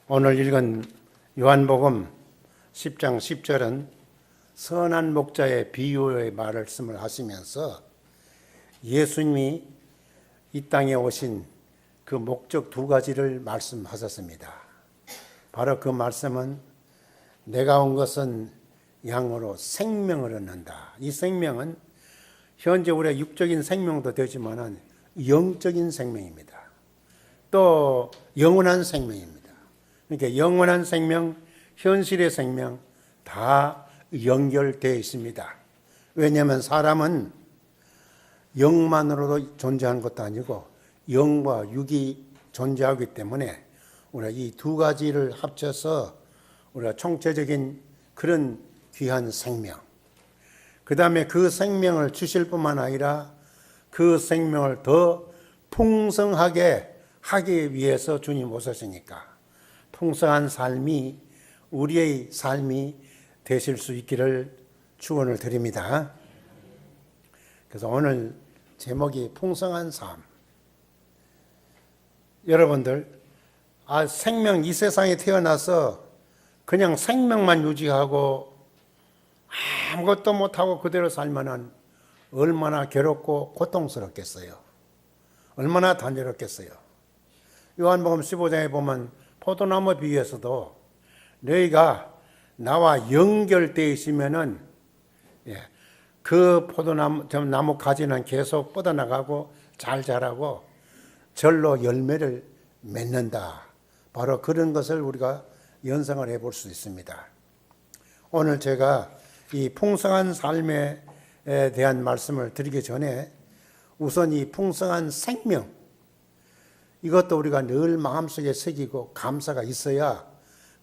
오늘 읽은 요한복음 10장 10절은 선한 목자의 비유의 말씀을 하시면서 예수님이 이 땅에 오신 그 목적 두 가지를 말씀하셨습니다. 바로 그 말씀은 내가 온 것은 양으로 생명을 얻는다. 이 생명은 현재 우리의 육적인 생명도 되지만 영적인 생명입니다. 또 영원한 생명입니다. 그러니까 영원한 생명, 현실의 생명 다 연결되어 있습니다. 왜냐하면 사람은 영만으로도 존재하는 것도 아니고 영과 육이 존재하기 때문에 우리가 이 두 가지를 합쳐서 우리가 총체적인 그런 귀한 생명, 그 다음에 그 생명을 주실 뿐만 아니라 그 생명을 더 풍성하게 하기 위해서 주님 오셨으니까 풍성한 삶이 우리의 삶이 되실 수 있기를 축원을 드립니다. 그래서 오늘 제목이 풍성한 삶. 여러분들, 생명 이 세상에 태어나서 그냥 생명만 유지하고 아무것도 못하고 그대로 살면은 얼마나 괴롭고 고통스럽겠어요. 얼마나 단조롭겠어요. 요한복음 15장에 보면 포도나무 비유에서도 너희가 나와 연결되어 있으면은 그 포도나무 나무 가지는 계속 뻗어나가고 잘 자라고 절로 열매를 맺는다. 바로 그런 것을 우리가 연상을 해볼 수 있습니다. 오늘 제가 이 풍성한 삶에 대한 말씀을 드리기 전에 우선 이 풍성한 생명, 이것도 우리가 늘 마음속에 새기고 감사가 있어야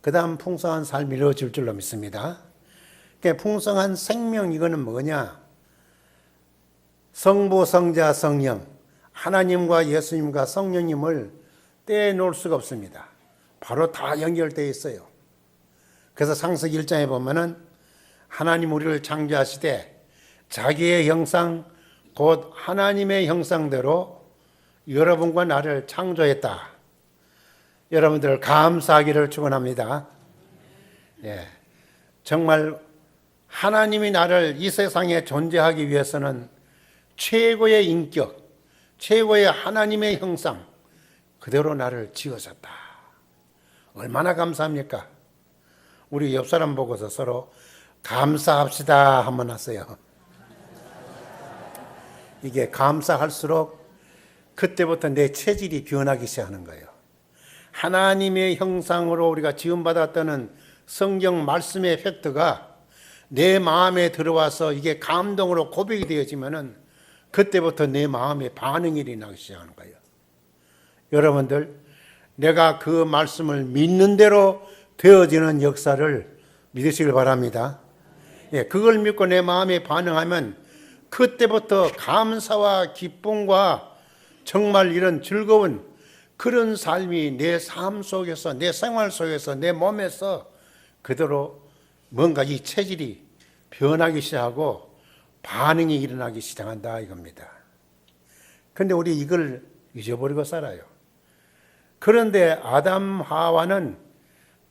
그 다음 풍성한 삶이 이루어질 줄로 믿습니다. 그러니까 풍성한 생명, 이거는 뭐냐? 성부, 성자, 성령, 하나님과 예수님과 성령님을 떼놓을 수가 없습니다. 바로 다 연결되어 있어요. 그래서 창세기 1장에 보면은 하나님 우리를 창조하시되 자기의 형상 곧 하나님의 형상대로 여러분과 나를 창조했다. 여러분들 감사하기를 축원합니다. 정말 하나님이 나를 이 세상에 존재하기 위해서는 최고의 인격, 최고의 하나님의 형상 그대로 나를 지으셨다. 얼마나 감사합니까? 우리 옆 사람 보고서 서로 감사합시다 한번 하세요. 이게 감사할수록 그때부터 내 체질이 변하기 시작하는 거예요. 하나님의 형상으로 우리가 지음받았다는 성경 말씀의 팩트가 내 마음에 들어와서 이게 감동으로 고백이 되어지면은 그때부터 내 마음에 반응이 일어나기 시작하는 거예요. 여러분들, 내가 그 말씀을 믿는 대로 되어지는 역사를 믿으시길 바랍니다. 그걸 믿고 내 마음에 반응하면 그때부터 감사와 기쁨과 정말 이런 즐거운 그런 삶이 내 삶 속에서, 내 생활 속에서, 내 몸에서 그대로 뭔가 이 체질이 변하기 시작하고 반응이 일어나기 시작한다 이겁니다. 그런데 우리 이걸 잊어버리고 살아요. 그런데 아담 하와는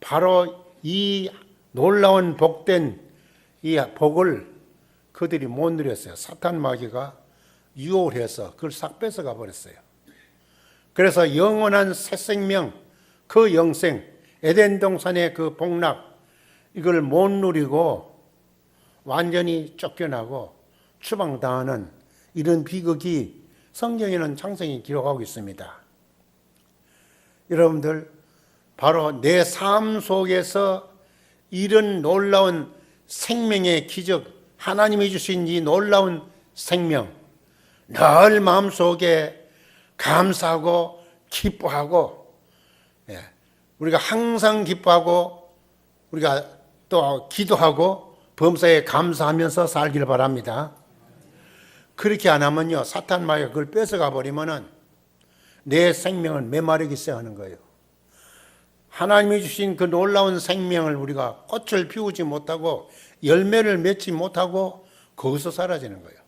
바로 이 놀라운 복된 이 복을 그들이 못 누렸어요. 사탄 마귀가 유혹을 해서 그걸 싹 뺏어가 버렸어요. 그래서 영원한 새 생명, 그 영생, 에덴 동산의 그 복락, 이걸 못 누리고 완전히 쫓겨나고 추방당하는 이런 비극이 성경에는 창세기 기록하고 있습니다. 여러분들, 바로 내 삶 속에서 이런 놀라운 생명의 기적, 하나님이 주신 이 놀라운 생명, 늘 마음속에 감사하고 기뻐하고, 우리가 항상 기뻐하고 우리가 또 기도하고 범사에 감사하면서 살기를 바랍니다. 그렇게 안 하면요, 사탄 마귀가 그걸 뺏어가 버리면은 내 생명을 메마르기 시작하는 거예요. 하나님이 주신 그 놀라운 생명을 우리가 꽃을 피우지 못하고 열매를 맺지 못하고 거기서 사라지는 거예요.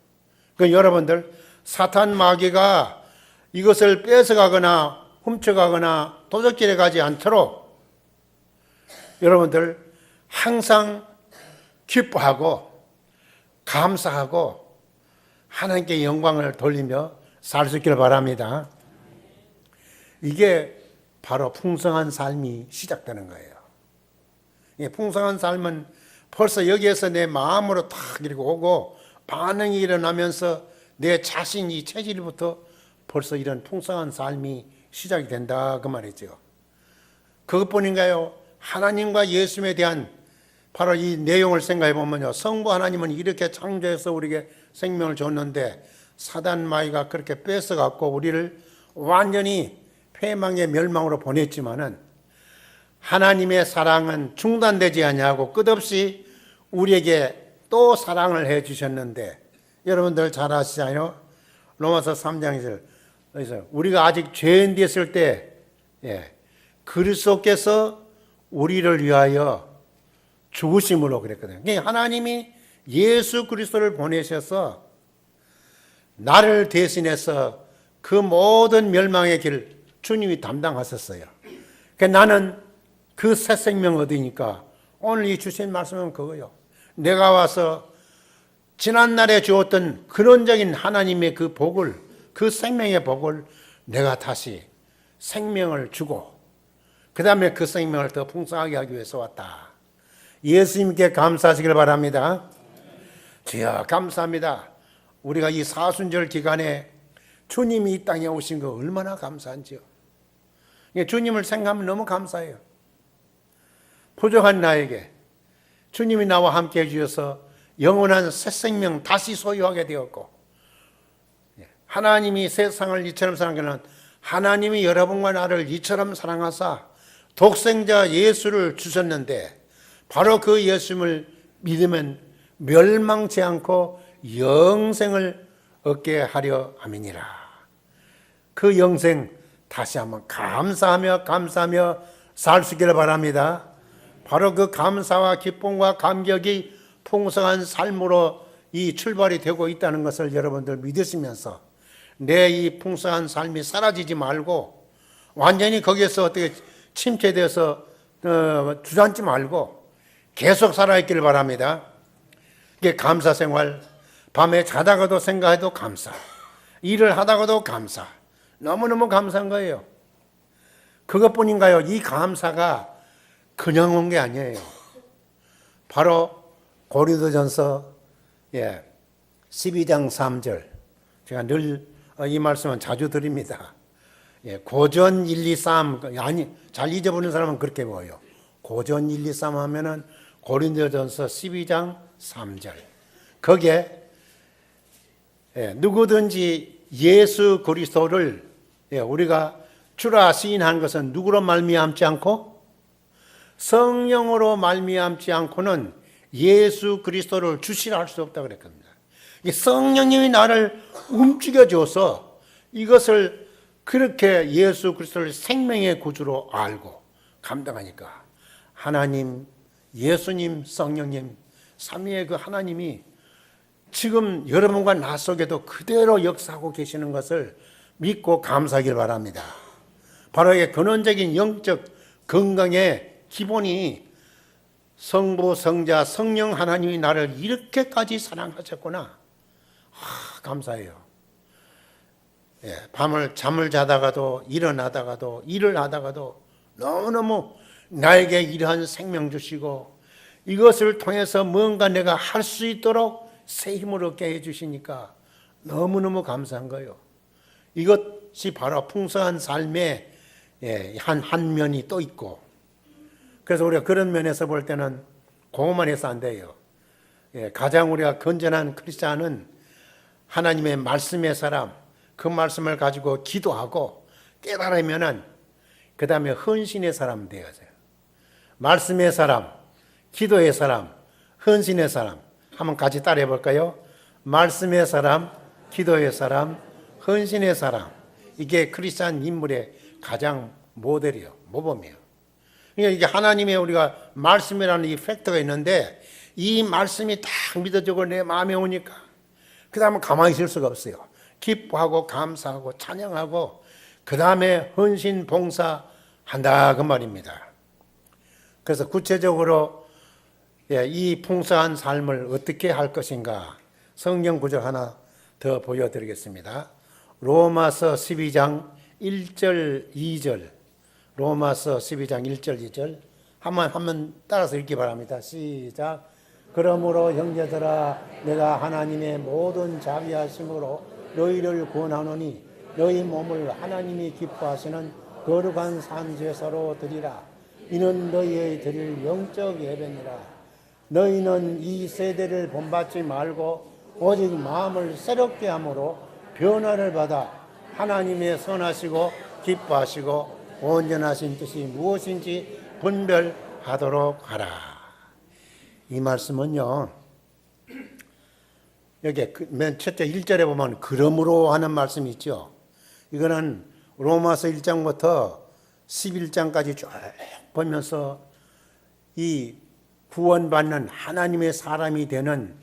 그러니까 여러분들, 사탄 마귀가 이것을 뺏어가거나 훔쳐가거나 도적질해 가지 않도록 여러분들 항상 기뻐하고 감사하고 하나님께 영광을 돌리며 살 수 있기를 바랍니다. 이게 바로 풍성한 삶이 시작되는 거예요. 풍성한 삶은 벌써 여기에서 내 마음으로 탁 이렇게 오고 반응이 일어나면서 내 자신이 체질부터 벌써 이런 풍성한 삶이 시작이 된다 그 말이죠. 그것뿐인가요? 하나님과 예수님에 대한 바로 이 내용을 생각해 보면요, 성부 하나님은 이렇게 창조해서 우리에게 생명을 줬는데 사단 마귀가 그렇게 뺏어갖고 우리를 완전히 패망의 멸망으로 보냈지만은 하나님의 사랑은 중단되지 아니하고 끝없이 우리에게 또 사랑을 해 주셨는데, 여러분들 잘 아시잖아요. 로마서 3장 1절 우리가 아직 죄인 됐을 때 그리스도께서 우리를 위하여 죽으심으로 그랬거든요. 하나님이 예수 그리스도를 보내셔서 나를 대신해서 그 모든 멸망의 길 주님이 담당하셨어요. 그러니까 나는 그 새 생명 얻으니까 오늘 이 주신 말씀은 그거요. 내가 와서 지난날에 주었던 근원적인 하나님의 그 복을, 그 생명의 복을 내가 다시 생명을 주고 그 다음에 그 생명을 더 풍성하게 하기 위해서 왔다. 예수님께 감사하시길 바랍니다. 주여 감사합니다. 우리가 이 사순절 기간에 주님이 이 땅에 오신 거 얼마나 감사한지요. 주님을 생각하면 너무 감사해요. 부족한 나에게 주님이 나와 함께 해주셔서 영원한 새 생명 다시 소유하게 되었고, 하나님이 세상을 이처럼 사랑하는 하나님이 여러분과 나를 이처럼 사랑하사 독생자 예수를 주셨는데 바로 그 예수님을 믿으면 멸망치 않고 영생을 얻게 하려 함이니라. 그 영생 다시 한번 감사하며 살 수 있기를 바랍니다. 바로 그 감사와 기쁨과 감격이 풍성한 삶으로 이 출발이 되고 있다는 것을 여러분들 믿으시면서 내 이 풍성한 삶이 사라지지 말고 완전히 거기에서 어떻게 침체돼서 주저앉지 말고 계속 살아있기를 바랍니다. 이게 감사 생활, 밤에 자다가도 생각해도 감사, 일을 하다가도 감사, 너무너무 감사한 거예요. 그것뿐인가요? 이 감사가 그냥 온 게 아니에요. 바로 고린도전서 12장 3절, 제가 늘 이 말씀은 자주 드립니다. 고전 1, 2, 3, 아니 잘 잊어버리는 사람은 그렇게 보여요. 고전 1, 2, 3 하면은 고린도전서 12장 3절. 거기에 누구든지 예수 그리스도를 우리가 주라 시인한 것은 누구로 말미암지 않고 성령으로 말미암지 않고는 예수 그리스도를 주시라 할 수 없다고 그랬거든요. 성령님이 나를 움직여줘서 이것을 그렇게 예수 그리스도를 생명의 구주로 알고 감당하니까 하나님, 예수님, 성령님, 삼위의 그 하나님이 지금 여러분과 나 속에도 그대로 역사하고 계시는 것을 믿고 감사하길 바랍니다. 바로 이 근원적인 영적 건강의 기본이 성부, 성자, 성령 하나님이 나를 이렇게까지 사랑하셨구나. 감사해요. 밤을 잠을 자다가도 일어나다가도 일을 하다가도 너무너무 나에게 이러한 생명 주시고 이것을 통해서 뭔가 내가 할 수 있도록 새 힘을 얻게 해주시니까 너무너무 감사한 거예요. 이것이 바로 풍성한 삶의 한 면이 또 있고, 그래서 우리가 그런 면에서 볼 때는 그것만 해서 안 돼요. 가장 우리가 건전한 크리스찬은 하나님의 말씀의 사람, 그 말씀을 가지고 기도하고 깨달으면은 그 다음에 헌신의 사람 되어져요. 말씀의 사람, 기도의 사람, 헌신의 사람. 한번 같이 따라해 볼까요? 말씀의 사람, 기도의 사람, 헌신의 사람. 이게 크리스찬 인물의 가장 모델이에요. 모범이에요. 그러니까 이게 하나님의 우리가 말씀이라는 이 팩터가 있는데 이 말씀이 딱 믿어지고 내 마음에 오니까 그 다음에 가만히 있을 수가 없어요. 기뻐하고 감사하고 찬양하고 그 다음에 헌신 봉사한다 그 말입니다. 그래서 구체적으로 이 풍성한 삶을 어떻게 할 것인가 성경 구절 하나 더 보여드리겠습니다. 로마서 12장 1절 2절 로마서 12장 1절 2절 한번 따라서 읽기 바랍니다. 시작. 그러므로 형제들아 내가 하나님의 모든 자비하심으로 너희를 권하노니 너희 몸을 하나님이 기뻐하시는 거룩한 산제사로 드리라. 이는 너희의 드릴 영적 예배니라. 너희는 이 세대를 본받지 말고 오직 마음을 새롭게 함으로 변화를 받아 하나님의 선하시고 기뻐하시고 온전하신 뜻이 무엇인지 분별하도록 하라. 이 말씀은요, 여기 맨 첫째 1절에 보면 그러므로 하는 말씀이 있죠. 이거는 로마서 1장부터 11장까지 쭉 보면서 이 구원받는 하나님의 사람이 되는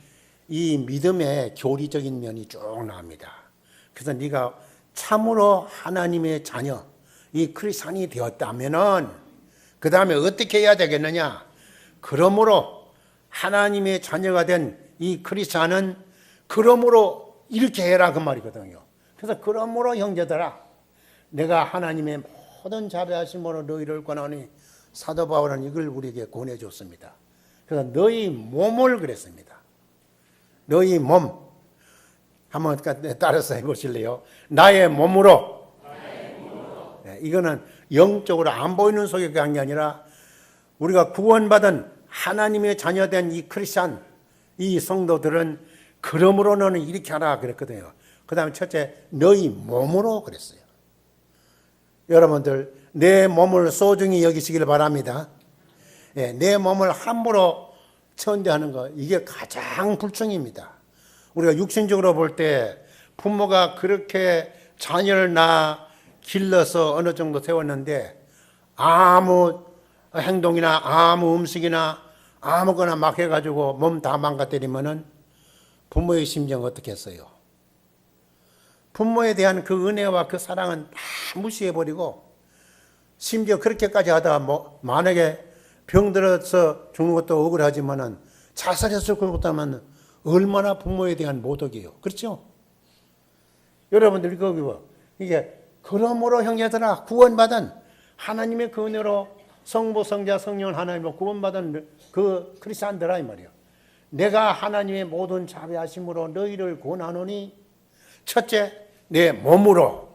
이 믿음의 교리적인 면이 쭉 나옵니다. 그래서 네가 참으로 하나님의 자녀, 이 크리스찬이 되었다면은 그 다음에 어떻게 해야 되겠느냐? 그러므로 하나님의 자녀가 된 이 크리스찬은 그러므로 이렇게 해라 그 말이거든요. 그래서 그러므로 형제들아 내가 하나님의 모든 자비하심으로 너희를 권하니 사도 바울은 이걸 우리에게 권해줬습니다. 그래서 너희 몸을 그랬습니다. 너희 몸 한번 따라서 해보실래요? 나의 몸으로. 이거는 영적으로 안 보이는 속에 간 게 아니라 우리가 구원받은 하나님의 자녀된 이 크리스찬 이 성도들은 그러므로 너는 이렇게 하라 그랬거든요. 그 다음에 첫째 너희 몸으로 그랬어요. 여러분들 내 몸을 소중히 여기시길 바랍니다. 내 몸을 함부로 천대하는 거 이게 가장 불충입니다. 우리가 육신적으로 볼 때 부모가 그렇게 자녀를 낳아 길러서 어느 정도 세웠는데 아무 행동이나 아무 음식이나 아무거나 막 해가지고 몸 다 망가뜨리면은 부모의 심정 어떻게 했어요? 부모에 대한 그 은혜와 그 사랑은 다 무시해버리고 심지어 그렇게까지 하다가 만약에 병들어서 죽는 것도 억울하지만은 자살해서 그런 것도 하면 얼마나 부모에 대한 모독이에요. 그렇죠? 여러분들 이게 그러므로 형제들아 구원받은 하나님의 그 은혜로 성부 성자 성령 하나님으로 구원받은 그 크리스찬들아 이 말이에요. 내가 하나님의 모든 자비하심으로 너희를 권하노니 첫째 내 몸으로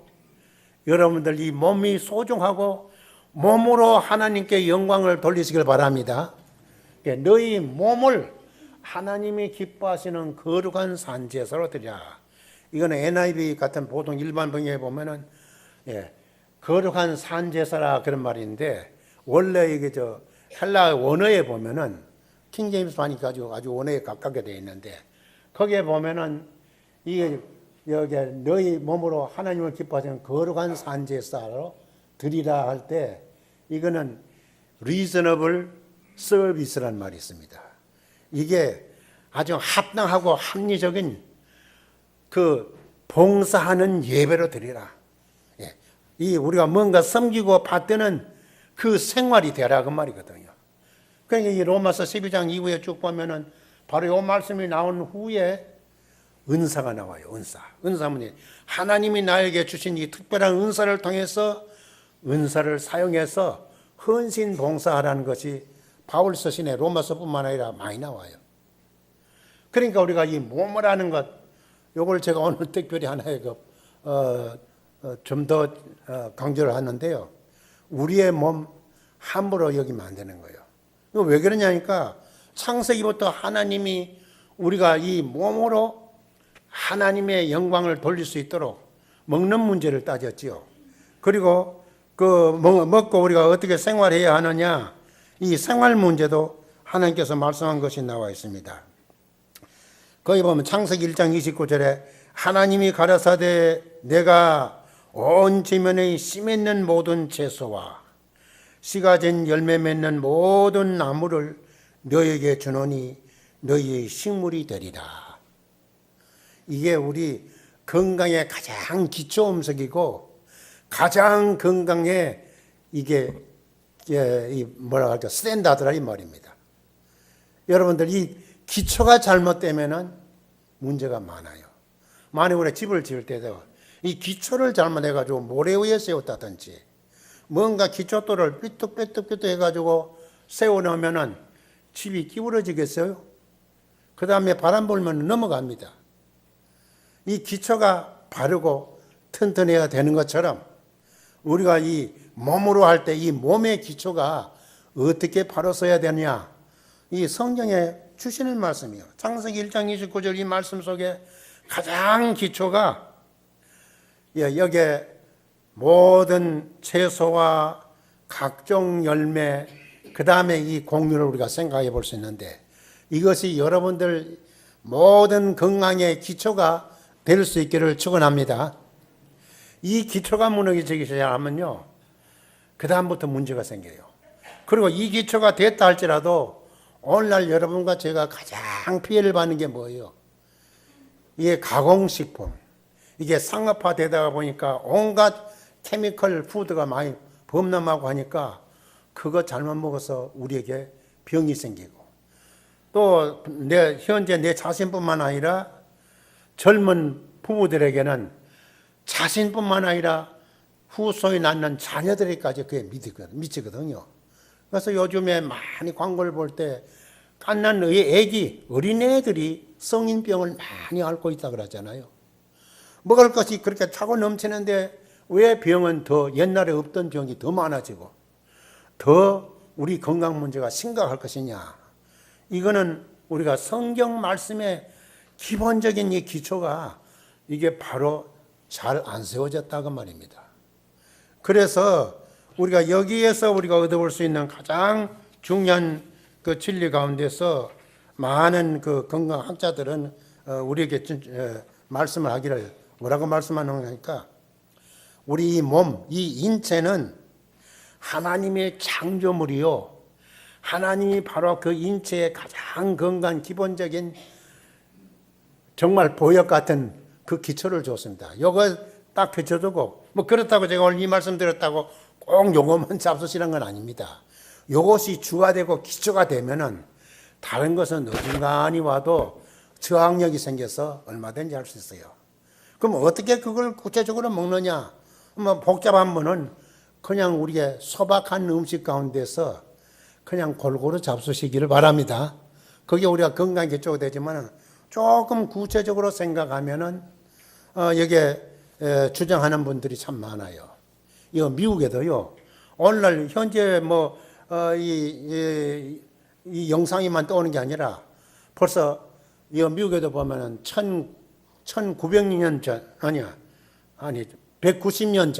여러분들 이 몸이 소중하고 몸으로 하나님께 영광을 돌리시길 바랍니다. 너희 몸을 하나님이 기뻐하시는 거룩한 산제사로 드리라. 이거는 NIV 같은 보통 일반 번역에 보면은 거룩한 산제사라 그런 말인데 원래 이게 헬라 원어에 보면은 킹제임스판이 가지고 아주 원어에 가깝게 되어 있는데 거기에 보면은 이게 여기 너희 몸으로 하나님을 기뻐하시는 거룩한 산제사로 드리라 할 때 이거는 reasonable service라는 말이 있습니다. 이게 아주 합당하고 합리적인 그 봉사하는 예배로 드리라. 이 우리가 뭔가 섬기고 받드는 그 생활이 되라 그 말이거든요. 그러니까 이 로마서 12장 이후에 쭉 보면은 바로 이 말씀이 나온 후에 은사가 나와요. 은사문이 하나님이 나에게 주신 이 특별한 은사를 통해서 은사를 사용해서 헌신 봉사하라는 것이 바울 서신의 로마서뿐만 아니라 많이 나와요. 그러니까 우리가 이 몸을 하는 것, 요걸 제가 오늘 특별히 하나의 좀 더 강조를 하는데요. 우리의 몸 함부로 여기면 안 되는 거예요. 왜 그러냐니까 창세기부터 하나님이 우리가 이 몸으로 하나님의 영광을 돌릴 수 있도록 먹는 문제를 따졌지요. 그리고 먹고 우리가 어떻게 생활해야 하느냐, 이 생활 문제도 하나님께서 말씀한 것이 나와 있습니다. 거기 보면 창세기 1장 29절에 하나님이 가라사대 내가 온 지면의 씨 맺는 모든 채소와 씨가 진 열매 맺는 모든 나무를 너에게 주노니 너희의 식물이 되리라. 이게 우리 건강의 가장 기초 음식이고 가장 건강에 이게 이 뭐라 할까 스탠다드라 이 말입니다. 여러분들 이 기초가 잘못되면은 문제가 많아요. 만약 우리 집을 지을 때도 이 기초를 잘못해가지고 모래 위에 세웠다든지 뭔가 기초돌을 삐뚤빼뚤 해가지고 세워놓으면은 집이 기울어지겠어요? 그 다음에 바람 불면 넘어갑니다. 이 기초가 바르고 튼튼해야 되는 것처럼 우리가 이 몸으로 할 때 이 몸의 기초가 어떻게 바로 서야 되느냐, 이 성경에 주시는 말씀이요. 창세기 1장 29절 이 말씀 속에 가장 기초가 여기에 모든 채소와 각종 열매, 그 다음에 이 곡류를 우리가 생각해 볼 수 있는데 이것이 여러분들 모든 건강의 기초가 될 수 있기를 축원합니다. 이 기초가 무너지기 시작하면요, 그 다음부터 문제가 생겨요. 그리고 이 기초가 됐다 할지라도 오늘날 여러분과 제가 가장 피해를 받는 게 뭐예요? 이게 가공식품, 이게 상업화되다가 보니까 온갖 케미컬 푸드가 많이 범람하고 하니까 그거 잘못 먹어서 우리에게 병이 생기고, 또 현재 내 자신뿐만 아니라 젊은 부부들에게는 자신뿐만 아니라 후손이 낳는 자녀들에게까지 그게 미치거든요. 그래서 요즘에 많이 광고를 볼 때 갓난 어린애들이 성인병을 많이 앓고 있다 그러잖아요. 먹을 것이 그렇게 차고 넘치는데 왜 병은 더 옛날에 없던 병이 더 많아지고 더 우리 건강 문제가 심각할 것이냐. 이거는 우리가 성경 말씀의 기본적인 이 기초가 이게 바로 잘 안 세워졌다고 말입니다. 그래서 우리가 여기에서 우리가 얻어볼 수 있는 가장 중요한 그 진리 가운데서 많은 그 건강학자들은 우리에게 말씀을 하기를 뭐라고 말씀하는가? 우리 이 몸, 이 인체는 하나님의 창조물이요. 하나님이 바로 그 인체의 가장 건강 기본적인 정말 보역 같은 그 기초를 줬습니다. 요거 딱 펼쳐두고 뭐 그렇다고 제가 오늘 이 말씀 드렸다고 꼭 요것만 잡수시는 건 아닙니다. 요것이 주가 되고 기초가 되면은 다른 것은 어딘가니 와도 저항력이 생겨서 얼마든지 할 수 있어요. 그럼 어떻게 그걸 구체적으로 먹느냐? 뭐 복잡한 분은 그냥 우리의 소박한 음식 가운데서 그냥 골고루 잡수시기를 바랍니다. 그게 우리가 건강 기초가 되지만 조금 구체적으로 생각하면은 여기에 주장하는 분들이 참 많아요. 이거 미국에도요. 오늘날 현재 이 영상이만 떠오는 게 아니라 벌써 이 미국에도 보면은 1900년 전 아니 190년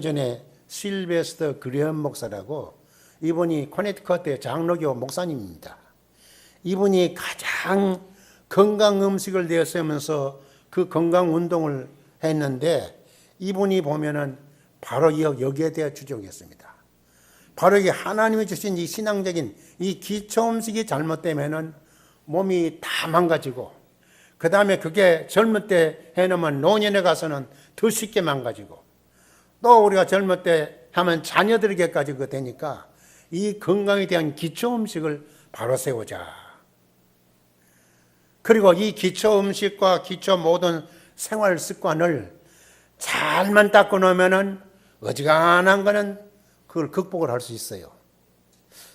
전에 실베스터 그레엄 목사라고 이분이 코네티컷의 장로교 목사님입니다. 이분이 가장 건강 음식을 내세우면서 그 건강 운동을 했는데 이분이 보면은 바로 여기에 대해 주장했습니다. 바로 이게 하나님이 주신 이 신앙적인 이 기초 음식이 잘못되면은 몸이 다 망가지고 그 다음에 그게 젊을 때 해놓으면 노년에 가서는 더 쉽게 망가지고 또 우리가 젊을 때 하면 자녀들에게까지 그거 되니까 이 건강에 대한 기초 음식을 바로 세우자. 그리고 이 기초 음식과 기초 모든 생활 습관을 잘만 닦고 놓으면은 어지간한 거는 그걸 극복을 할 수 있어요.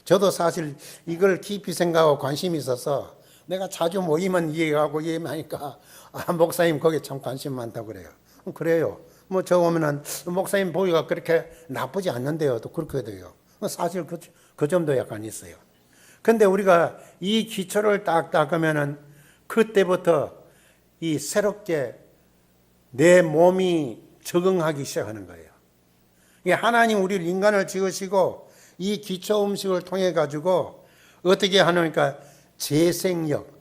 저도 사실 이걸 깊이 생각하고 관심이 있어서 내가 자주 모이면 이해하고 이해하니까 목사님 거기에 참 관심 많다고 그래요. 그래요. 뭐 저 오면은 목사님 보기가 그렇게 나쁘지 않는데요. 또 그렇게 돼요. 사실 그 점도 약간 있어요. 근데 우리가 이 기초를 딱 닦으면은 그때부터 이 새롭게 내 몸이 적응하기 시작하는 거예요. 하나님 우리를 인간을 지으시고 이 기초 음식을 통해 가지고 어떻게 하느니까 재생력,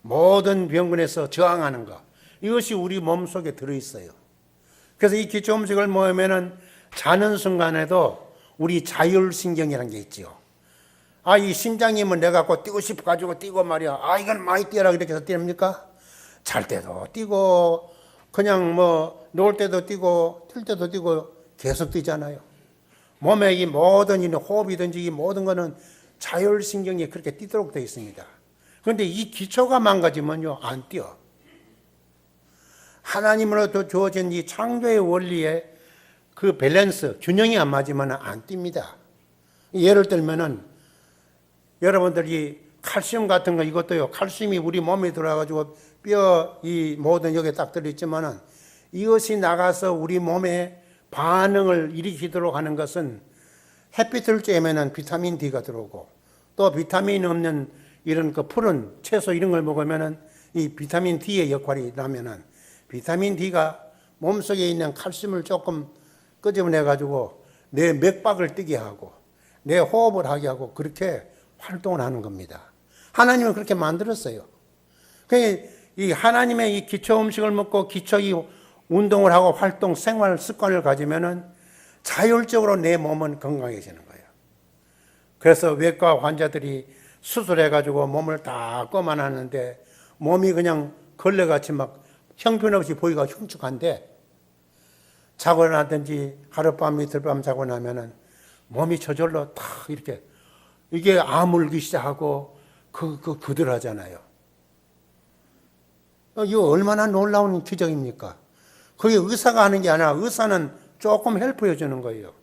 모든 병근에서 저항하는 것, 이것이 우리 몸속에 들어있어요. 그래서 이 기초 음식을 먹으면은 자는 순간에도 우리 자율신경이라는 게 있죠. 이 심장이면 내가 갖고 뛰고 싶어가지고 뛰고 말이야. 이건 많이 뛰어라 그렇게 해서 뛰랍니까? 잘 때도 뛰고 그냥 뭐 놀 때도 뛰고 뛸 때도 뛰고 계속 뛰잖아요. 몸의 이 모든 이 호흡이든지 이 모든 거는 자율신경이 그렇게 뛰도록 되어 있습니다. 그런데 이 기초가 망가지면요, 안 뛰어. 하나님으로부터 주어진 이 창조의 원리에 그 밸런스, 균형이 안 맞으면 안 뜁니다. 예를 들면은 여러분들이 칼슘 같은 거 이것도요, 칼슘이 우리 몸에 들어와가지고 뼈 이 모든 여기에 딱 들어있지만은 이것이 나가서 우리 몸에 반응을 일으키도록 하는 것은 햇빛을 쬐면은 비타민 D가 들어오고 또 비타민 없는 이런 그 푸른 채소 이런 걸 먹으면은 이 비타민 D의 역할이 나면은 비타민 D가 몸속에 있는 칼슘을 조금 끄집어내 가지고 내 맥박을 뛰게 하고 내 호흡을 하게 하고 그렇게 활동을 하는 겁니다. 하나님은 그렇게 만들었어요. 그러니까 이 하나님의 이 기초 음식을 먹고 기초 이 운동을 하고 활동 생활 습관을 가지면은 자율적으로 내 몸은 건강해지는 거예요. 그래서 외과 환자들이 수술해 가지고 몸을 다 꺼만하는데 몸이 그냥 걸레같이 막 형편없이 보기가 흉측한데 자고 나든지 하룻밤 이틀밤 자고 나면은 몸이 저절로 탁 이렇게 이게 아물기 시작하고 그들하잖아요. 이거 얼마나 놀라운 기적입니까? 그게 의사가 하는 게 아니라 의사는 조금 헬프해 주는 거예요.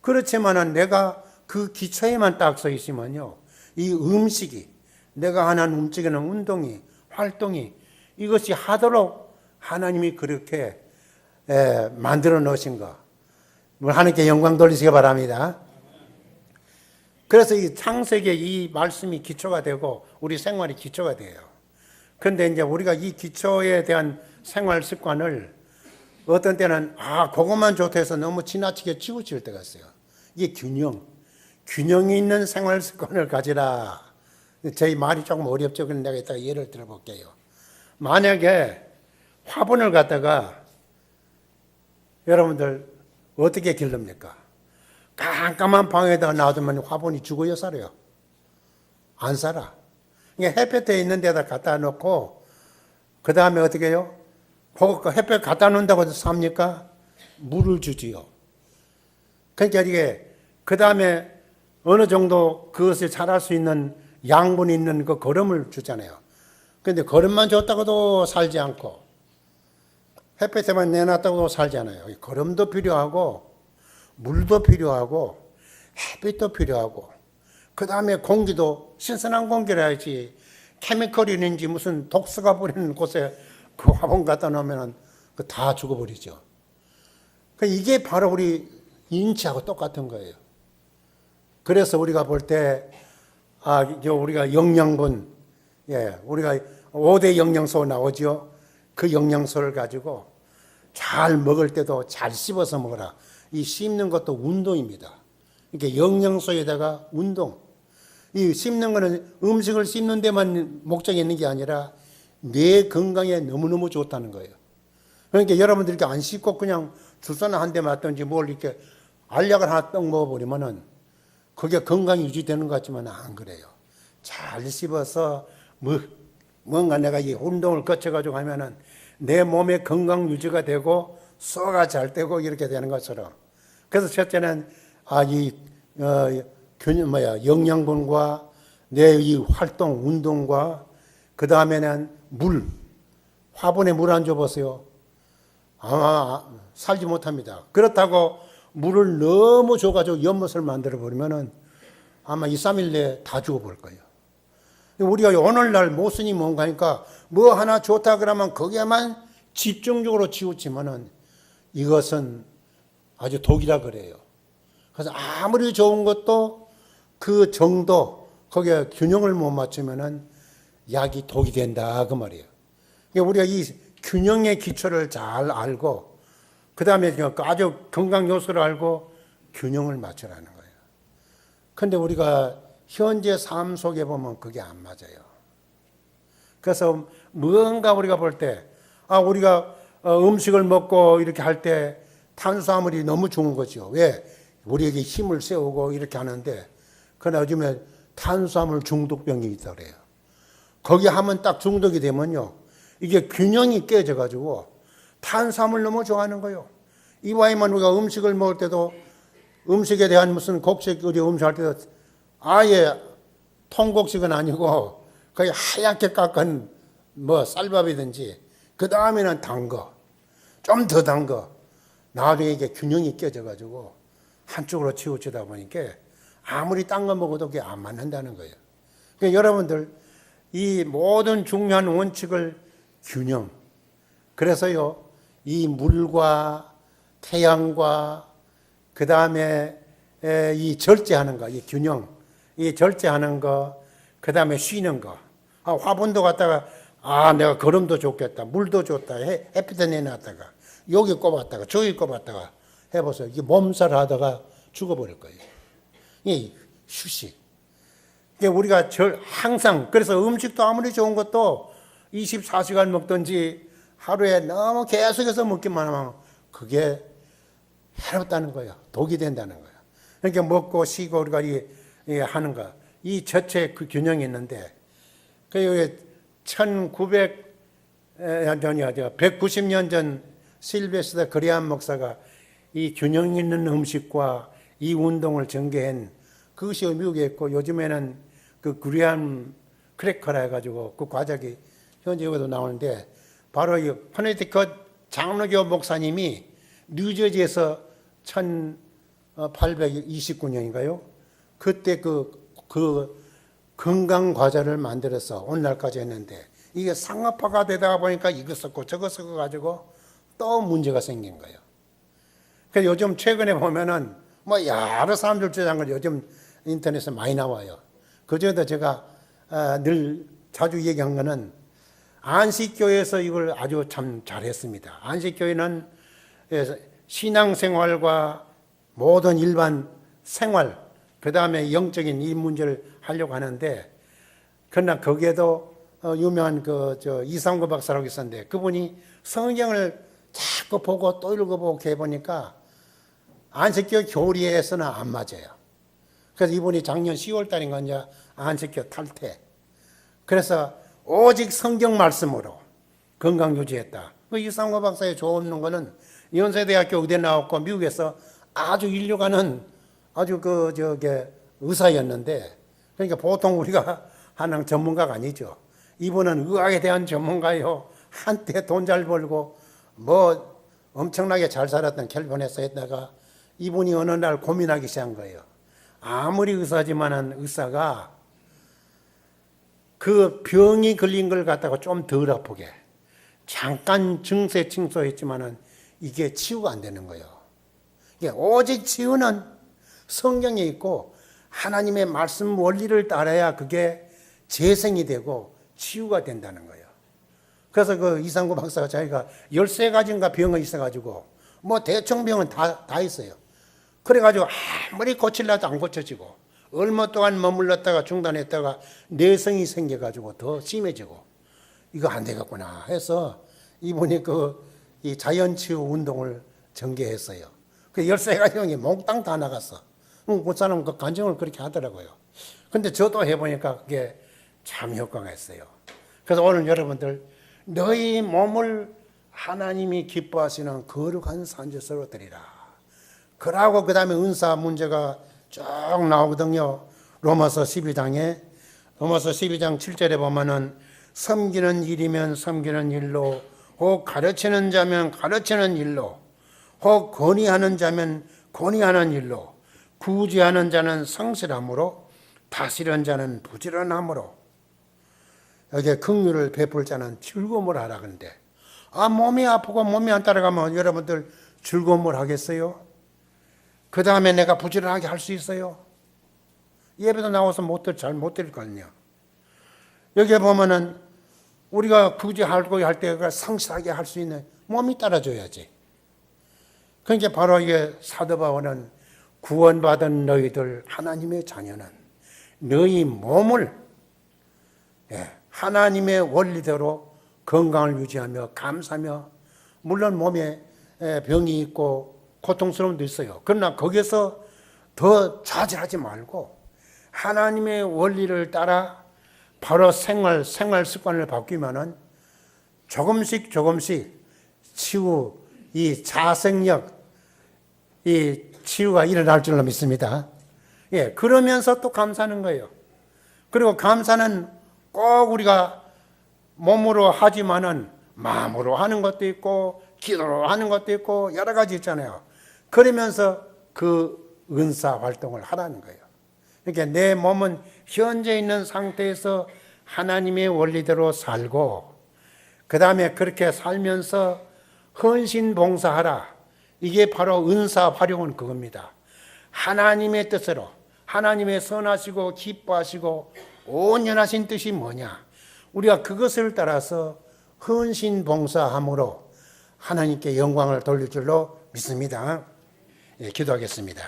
그렇지만은 내가 그 기초에만 딱 서 있으면요, 이 음식이 내가 하는 움직이는 운동이 활동이 이것이 하도록 하나님이 그렇게 만들어 놓으신 거. 하나님께 영광 돌리시기 바랍니다. 그래서 이 창세기에 이 말씀이 기초가 되고 우리 생활이 기초가 돼요. 그런데 이제 우리가 이 기초에 대한 생활 습관을 어떤 때는 그것만 좋다 해서 너무 지나치게 치우칠 때가 있어요. 이게 균형이 있는 생활 습관을 가지라. 저희 말이 조금 어렵죠. 그런데 내가 이따가 예를 들어볼게요. 만약에 화분을 갖다가 여러분들 어떻게 기릅니까? 깜깜한 방에다가 놔두면 화분이 죽어요, 살아요? 안 살아. 그러니까 햇볕에 있는 데다 갖다 놓고 그 다음에 어떻게 해요? 그 햇볕 갖다 놓는다고 해서 삽니까? 물을 주지요. 그러니까 이게 그 다음에 어느 정도 그것을 자랄 수 있는 양분이 있는 그 거름을 주잖아요. 그런데 거름만 줬다고도 살지 않고 햇볕에만 내놨다고도 살지 않아요. 거름도 필요하고 물도 필요하고 햇빛도 필요하고 그 다음에 공기도 신선한 공기를 해야지 케미컬이 있는지 무슨 독소가 뿌리는 곳에 그 화분 갖다 놓으면 다 죽어버리죠. 이게 바로 우리 인체하고 똑같은 거예요. 그래서 우리가 볼 때 우리가 영양분, 우리가 5대 영양소 나오죠. 그 영양소를 가지고 잘 먹을 때도 잘 씹어서 먹어라. 이 씹는 것도 운동입니다. 이렇게 영양소에다가 운동. 이 씹는 거는 음식을 씹는 데만 목적이 있는 게 아니라 뇌 건강에 너무너무 좋다는 거예요. 그러니까 여러분들 이렇게 안 씹고 그냥 주사나 한 대 맞든지 뭘 이렇게 알약을 하나 떡 먹어버리면은 그게 건강이 유지되는 것 같지만 안 그래요. 잘 씹어서 뭔가 내가 이 운동을 거쳐가지고 하면은 내 몸의 건강 유지가 되고 소화가 잘 되고 이렇게 되는 것처럼. 그래서 첫째는 영양분과 내 이 활동, 운동과 그 다음에는 물. 화분에 물 안 줘보세요. 아마 살지 못합니다. 그렇다고 물을 너무 줘가지고 연못을 만들어 버리면은 아마 2, 3일 내에 다 죽어버릴 거예요. 우리가 오늘날 모순이 뭔가 하니까 뭐 하나 좋다 그러면 거기에만 집중적으로 치우치면은 이것은 아주 독이라 그래요. 그래서 아무리 좋은 것도 그 정도, 거기에 균형을 못 맞추면은 약이 독이 된다. 그 말이에요. 그러니까 우리가 이 균형의 기초를 잘 알고, 그 다음에 아주 건강 요소를 알고 균형을 맞추라는 거예요. 그런데 우리가 현재 삶 속에 보면 그게 안 맞아요. 그래서 뭔가 우리가 볼 때, 우리가 음식을 먹고 이렇게 할 때 탄수화물이 너무 좋은 거죠. 왜? 우리에게 힘을 세우고 이렇게 하는데, 그러나 요즘에 탄수화물 중독병이 있다 그래요. 거기 하면 딱 중독이 되면요, 이게 균형이 깨져가지고 탄수화물 너무 좋아하는 거예요. 이와이만 우리가 음식을 먹을 때도 음식에 대한 무슨 곡식, 우리 음식할 때도 아예 통곡식은 아니고 거의 하얗게 깎은 뭐 쌀밥이든지 그 다음에는 단 거, 좀 더 단 거. 나중에 이게 균형이 깨져가지고 한쪽으로 치우치다 보니까 아무리 딴 거 먹어도 그게 안 맞는다는 거예요. 그러니까 여러분들 이 모든 중요한 원칙을 균형. 그래서요, 이 물과 태양과 그 다음에 이 절제하는 거, 이 균형, 이 절제하는 거, 그 다음에 쉬는 거. 화분도 갖다가 내가 거름도 좋겠다, 물도 좋다, 햇빛에 내놨다가 여기 꼽았다가 저기 꼽았다가 해보세요. 이게 몸살 하다가 죽어버릴 거예요. 이 휴식. 우리가 항상 그래서 음식도 아무리 좋은 것도 24시간 먹든지 하루에 너무 계속해서 먹기만 하면 그게 해롭다는 거예요. 독이 된다는 거예요. 그러니까 먹고 쉬고 우리가 하는 거. 이 전체 그 균형이 있는데 그 190년 전 실베스터 그리안 목사가 이 균형 있는 음식과 이 운동을 전개한 그것이 미국에 있고 요즘에는 그 그리안 크래커라 해가지고 그 과자기 현재 여기도 나오는데 바로 이 커네티컷 장로교 목사님이 뉴저지에서 1829년인가요? 그때 그 건강 과자를 만들어서 오늘날까지 했는데 이게 상업화가 되다 보니까 이거 섞고 저거 섞어 가지고 또 문제가 생긴 거예요. 그래서 요즘 최근에 보면은 뭐 여러 사람들 주장한 걸 요즘 인터넷에 많이 나와요. 그저도 제가 늘 자주 얘기한 거는 안식교회에서 이걸 아주 참 잘했습니다. 안식교회는 신앙생활과 모든 일반 생활, 그 다음에 영적인 이 문제를 하려고 하는데, 그러나 거기에도 유명한 이상구 박사라고 있었는데, 그분이 성경을 자꾸 보고 또 읽어보고 해보니까 안식교 교리에서는 안 맞아요. 그래서 이분이 작년 10월 달인가 이제 안식교 탈퇴. 그래서 오직 성경 말씀으로 건강 유지했다. 그 이상호 박사의 좋은 거는 연세대학교 의대 나왔고 미국에서 아주 인류 가는 아주 의사였는데, 그러니까 보통 우리가 하는 전문가가 아니죠. 이분은 의학에 대한 전문가요. 한때 돈 잘 벌고 뭐 엄청나게 잘 살았던 캘리포니아에서 했다가 이분이 어느 날 고민하기 시작한 거예요. 아무리 의사지만은 의사가 그 병이 걸린 걸 갖다가 좀 덜 아프게 잠깐 증세 칭소했지만은 이게 치유가 안 되는 거예요. 이게 오직 치유는 성경에 있고 하나님의 말씀 원리를 따라야 그게 재생이 되고 치유가 된다는 거예요. 그래서 그 이상구 박사가 자기가 13가지인가 병이 있어가지고 뭐 대충 병은 다 있어요. 그래가지고 아무리 고치려도 안 고쳐지고 얼마 동안 머물렀다가 중단했다가 내성이 생겨가지고 더 심해지고 이거 안 되겠구나 해서 이분이 이 자연치유 운동을 전개했어요. 그 13가지 병이 몽땅 다 나갔어. 그 사람 그 간증을 그렇게 하더라고요. 근데 저도 해보니까 그게 참 효과가 있어요. 그래서 오늘 여러분들 너희 몸을 하나님이 기뻐하시는 거룩한 산지서로 드리라. 그러고 그 다음에 은사 문제가 쭉 나오거든요. 로마서 12장 7절에 보면은 섬기는 일이면 섬기는 일로, 혹 가르치는 자면 가르치는 일로, 혹 건의하는 자면 건의하는 일로, 구제하는 자는 성실함으로, 다스리는 자는 부지런함으로. 여기에 긍휼을 베풀 자는 즐거움을 하라 그러는데, 몸이 아프고 몸이 안 따라가면 여러분들 즐거움을 하겠어요? 그 다음에 내가 부지런하게 할 수 있어요? 예배도 나와서 잘 못 드릴 거 아니냐. 여기에 보면은 우리가 구제하고 할 때 성실하게 할 수 있는 몸이 따라줘야지. 그러니까 바로 이게 사도 바울은 구원받은 너희들 하나님의 자녀는 너희 몸을 하나님의 원리대로 건강을 유지하며 감사하며, 물론 몸에 병이 있고 고통스러움도 있어요. 그러나 거기서 더 좌절하지 말고 하나님의 원리를 따라 바로 생활 습관을 바뀌면은 조금씩 치유, 이 자생력, 이 치유가 일어날 줄로 믿습니다. 예, 그러면서 또 감사하는 거예요. 그리고 감사는 꼭 우리가 몸으로 하지만은 마음으로 하는 것도 있고 기도로 하는 것도 있고 여러 가지 있잖아요. 그러면서 그 은사 활동을 하라는 거예요. 그러니까 내 몸은 현재 있는 상태에서 하나님의 원리대로 살고 그 다음에 그렇게 살면서 헌신 봉사하라. 이게 바로 은사 활용은 그겁니다. 하나님의 뜻으로 하나님의 선하시고 기뻐하시고 온전하신 뜻이 뭐냐. 우리가 그것을 따라서 헌신 봉사함으로 하나님께 영광을 돌릴 줄로 믿습니다. 예, 기도하겠습니다.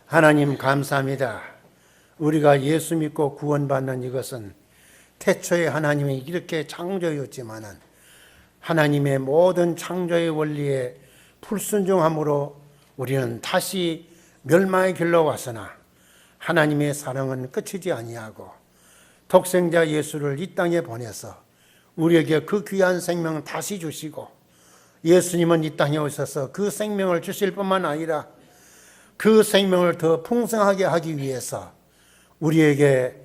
하나님 감사합니다. 우리가 예수 믿고 구원받는 이것은 태초에 하나님이 이렇게 창조였지만은 하나님의 모든 창조의 원리에 불순종함으로 우리는 다시 멸망의 길로 왔으나 하나님의 사랑은 끝이지 아니하고 독생자 예수를 이 땅에 보내서 우리에게 그 귀한 생명을 다시 주시고 예수님은 이 땅에 오셔서 그 생명을 주실 뿐만 아니라 그 생명을 더 풍성하게 하기 위해서 우리에게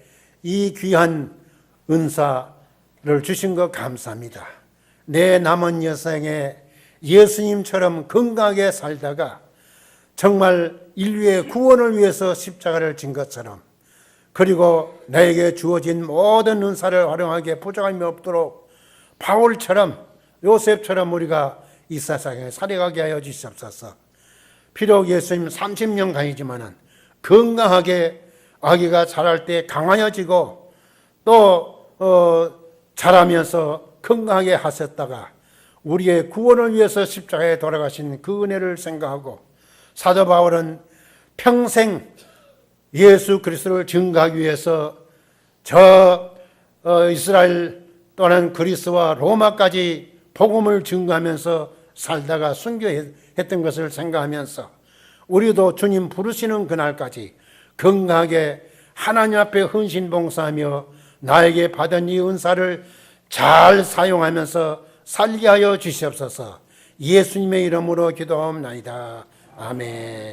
이 귀한 은사를 주신 것 감사합니다. 내 남은 여생에 예수님처럼 건강하게 살다가 정말 인류의 구원을 위해서 십자가를 진 것처럼 그리고 나에게 주어진 모든 은사를 활용하기에 부족함이 없도록 바울처럼 요셉처럼 우리가 이 세상에 살아가게 하여 주시옵소서. 비록 예수님 30년간이지만은 건강하게 아기가 자랄 때 강하여지고 또 자라면서 건강하게 하셨다가 우리의 구원을 위해서 십자가에 돌아가신 그 은혜를 생각하고 사도 바울은 평생 예수 그리스도를 증거하기 위해서 이스라엘 또는 그리스와 로마까지 복음을 증거하면서 살다가 순교했던 것을 생각하면서 우리도 주님 부르시는 그날까지 건강하게 하나님 앞에 헌신봉사하며 나에게 받은 이 은사를 잘 사용하면서 살게 하여 주시옵소서. 예수님의 이름으로 기도하옵나이다. 아멘.